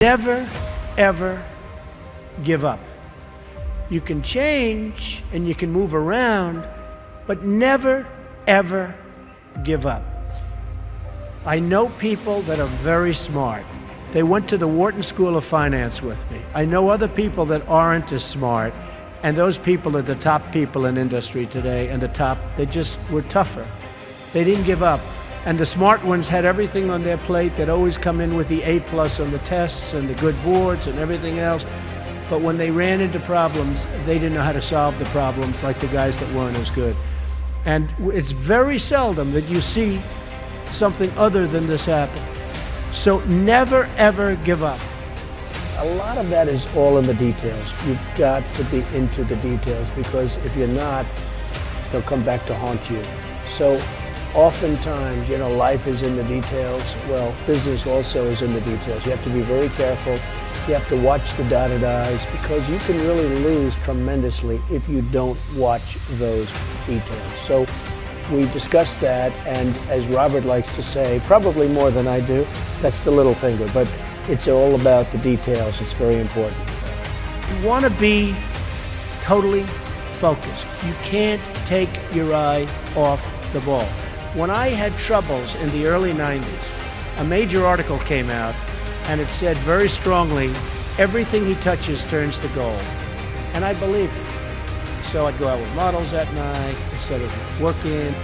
Never, ever give up. You can change and you can move around, but never, ever give up. I know people that are very smart. They went to the Wharton School of Finance with me. I know other people that aren't as smart, and those people are the top people in industry today, and they just were tougher. They didn't give up. And the smart ones had everything on their plate. They'd always come in with the A+ on the tests and the good boards and everything else. But when they ran into problems, they didn't know how to solve the problems like the guys that weren't as good. And it's very seldom that you see something other than this happen. So never, ever give up. A lot of that is all in the details. You've got to be into the details, because if you're not, they'll come back to haunt you. So oftentimes, life is in the details. Well, business also is in the details. You have to be very careful. You have to watch the dotted I's, because you can really lose tremendously if you don't watch those details. So we discussed that, and as Robert likes to say, probably more than I do, that's the little finger, but it's all about the details. It's very important. You want to be totally focused. You can't take your eye off the ball. When I had troubles in the early 90s, a major article came out, and it said very strongly, everything he touches turns to gold. And I believed it. So I'd go out with models at night instead of working,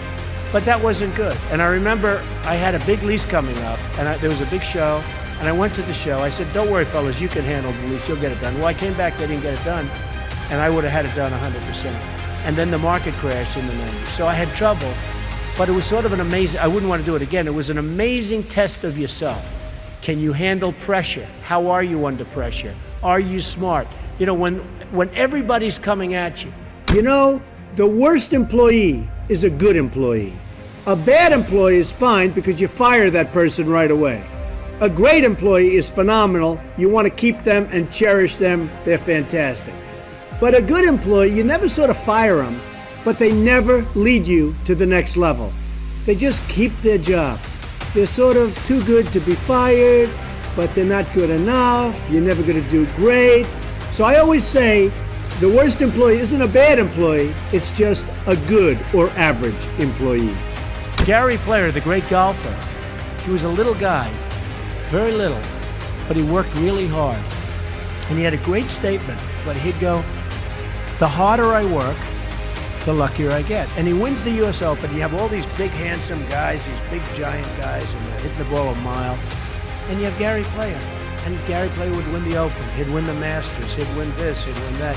but that wasn't good. And I remember I had a big lease coming up, and there was a big show, and I went to the show. I said, don't worry, fellas, you can handle the lease, you'll get it done. Well, I came back, they didn't get it done, and I would have had it done 100%. And then the market crashed in the 90s. So I had trouble, but it was sort of an amazing, I wouldn't want to do it again. It was an amazing test of yourself. Can you handle pressure? How are you under pressure? Are you smart? When everybody's coming at you. The worst employee is a good employee. A bad employee is fine because you fire that person right away. A great employee is phenomenal. You want to keep them and cherish them. They're fantastic. But a good employee, you never sort of fire them, but they never lead you to the next level. They just keep their job. They're sort of too good to be fired, but they're not good enough. You're never going to do great. So I always say, the worst employee isn't a bad employee, it's just a good or average employee. Gary Player, the great golfer, he was a little guy, very little, but he worked really hard. And he had a great statement, but he'd go, the harder I work, the luckier I get. And he wins the US Open. You have all these big, handsome guys, these big, giant guys, and they're hitting the ball a mile. And you have Gary Player. And Gary Player would win the Open. He'd win the Masters. He'd win this. He'd win that.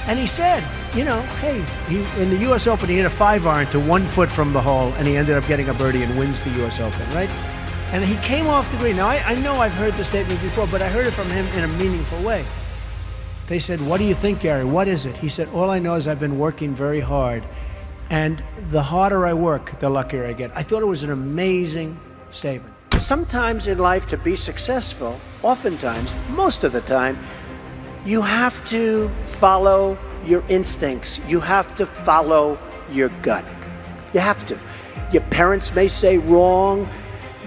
And he said, hey, in the US Open, he hit a 5-iron to 1 foot from the hole, and he ended up getting a birdie and wins the US Open, right? And he came off the green. Now, I know I've heard the statement before, but I heard it from him in a meaningful way. They said, what do you think, Gary? What is it? He said, all I know is I've been working very hard, and the harder I work, the luckier I get. I thought it was an amazing statement. Sometimes in life, to be successful, oftentimes, most of the time, you have to follow your instincts. You have to follow your gut. You have to. Your parents may say wrong,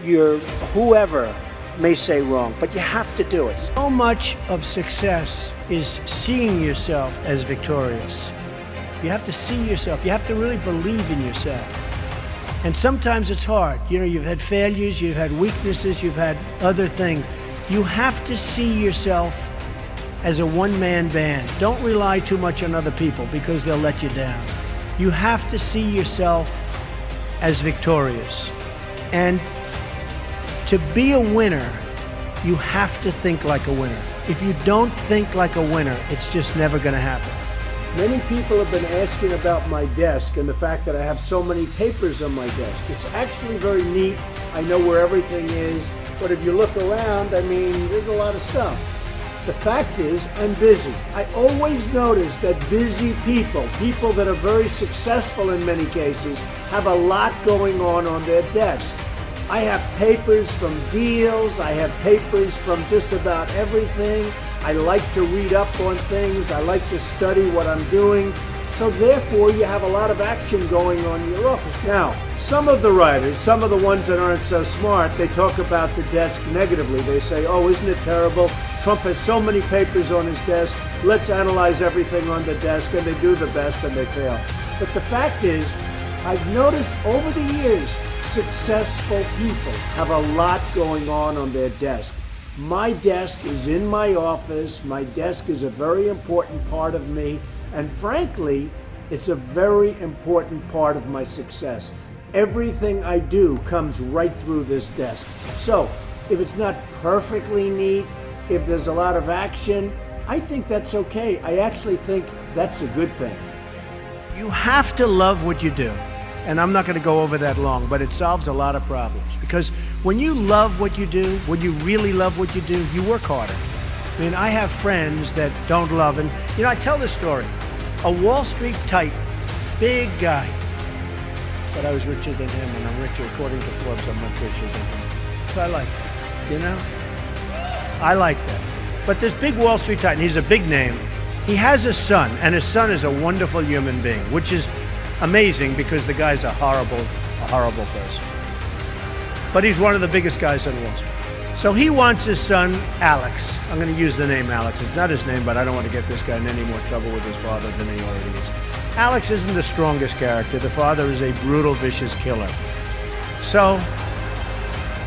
your whoever may say wrong, but you have to do it. So much of success is seeing yourself as victorious. You have to see yourself. You have to really believe in yourself. And sometimes it's hard. You've had failures, you've had weaknesses, you've had other things. You have to see yourself as a one-man band. Don't rely too much on other people, because they'll let you down. You have to see yourself as victorious. And to be a winner, you have to think like a winner. If you don't think like a winner, it's just never going to happen. Many people have been asking about my desk and the fact that I have so many papers on my desk. It's actually very neat. I know where everything is, but if you look around, there's a lot of stuff. The fact is, I'm busy. I always notice that busy people that are very successful in many cases, have a lot going on their desk. I have papers from deals, I have papers from just about everything. I like to read up on things, I like to study what I'm doing. So therefore, you have a lot of action going on in your office. Now, some of the writers, some of the ones that aren't so smart, they talk about the desk negatively. They say, oh, isn't it terrible? Trump has so many papers on his desk. Let's analyze everything on the desk. And they do the best and they fail. But the fact is, I've noticed over the years, successful people have a lot going on their desk. My desk is in my office. My desk is a very important part of me. And frankly, it's a very important part of my success. Everything I do comes right through this desk. So if it's not perfectly neat, if there's a lot of action, I think that's okay. I actually think that's a good thing. You have to love what you do. And I'm not going to go over that long, but it solves a lot of problems. Because when you love what you do, when you really love what you do, you work harder. I mean, I have friends that don't love, and I tell this story. A Wall Street titan, big guy, but I was richer than him, and I'm richer, according to Forbes, I'm much richer than him. So I like that, I like that. But this big Wall Street titan, he's a big name. He has a son, and his son is a wonderful human being, which is amazing because the guy's a horrible person. But he's one of the biggest guys on Wall Street. So he wants his son, Alex. I'm going to use the name Alex. It's not his name, but I don't want to get this guy in any more trouble with his father than he already is. Alex isn't the strongest character. The father is a brutal, vicious killer. So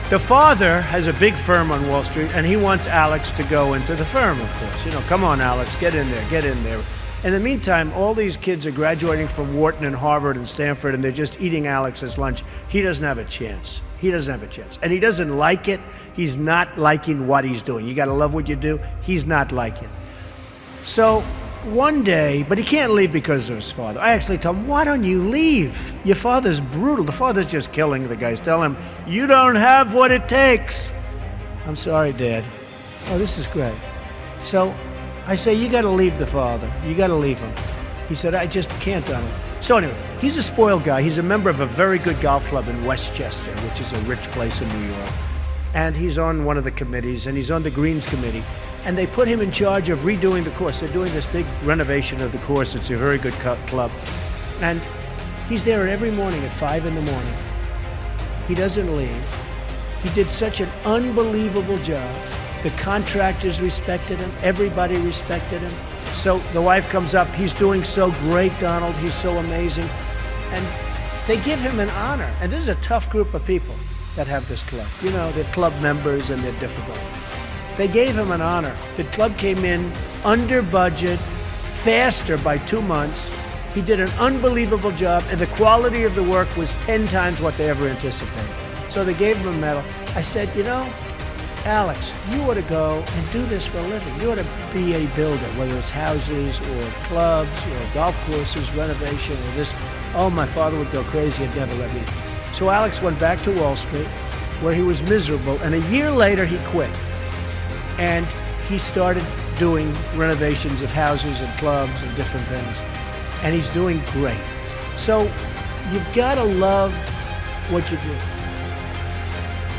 the father has a big firm on Wall Street, and he wants Alex to go into the firm, of course. Come on, Alex, get in there, get in there. In the meantime, all these kids are graduating from Wharton and Harvard and Stanford, and they're just eating Alex's lunch. He doesn't have a chance. He doesn't have a chance. And he doesn't like it. He's not liking what he's doing. You got to love what you do. He's not liking it. So one day, but he can't leave because of his father. I actually tell him, why don't you leave? Your father's brutal. The father's just killing the guys. Tell him, you don't have what it takes. I'm sorry, Dad. Oh, this is great. So I say, you got to leave the father. You got to leave him. He said, I just can't, Donald. So anyway, he's a spoiled guy. He's a member of a very good golf club in Westchester, which is a rich place in New York. And he's on one of the committees, and he's on the Greens Committee. And they put him in charge of redoing the course. They're doing this big renovation of the course. It's a very good club. And he's there every morning at 5 in the morning. He doesn't leave. He did such an unbelievable job. The contractors respected him. Everybody respected him. So the wife comes up. He's doing so great, Donald. He's so amazing. And they give him an honor. And this is a tough group of people that have this club. They're club members and they're difficult. They gave him an honor. The club came in under budget, faster by 2 months. He did an unbelievable job, and the quality of the work was 10 times what they ever anticipated. So they gave him a medal. I said, Alex, you ought to go and do this for a living. You ought to be a builder, whether it's houses or clubs or golf courses, renovation or this. Oh, my father would go crazy. He'd never let me. So Alex went back to Wall Street, where he was miserable, and a year later he quit. And he started doing renovations of houses and clubs and different things. And he's doing great. So you've got to love what you do.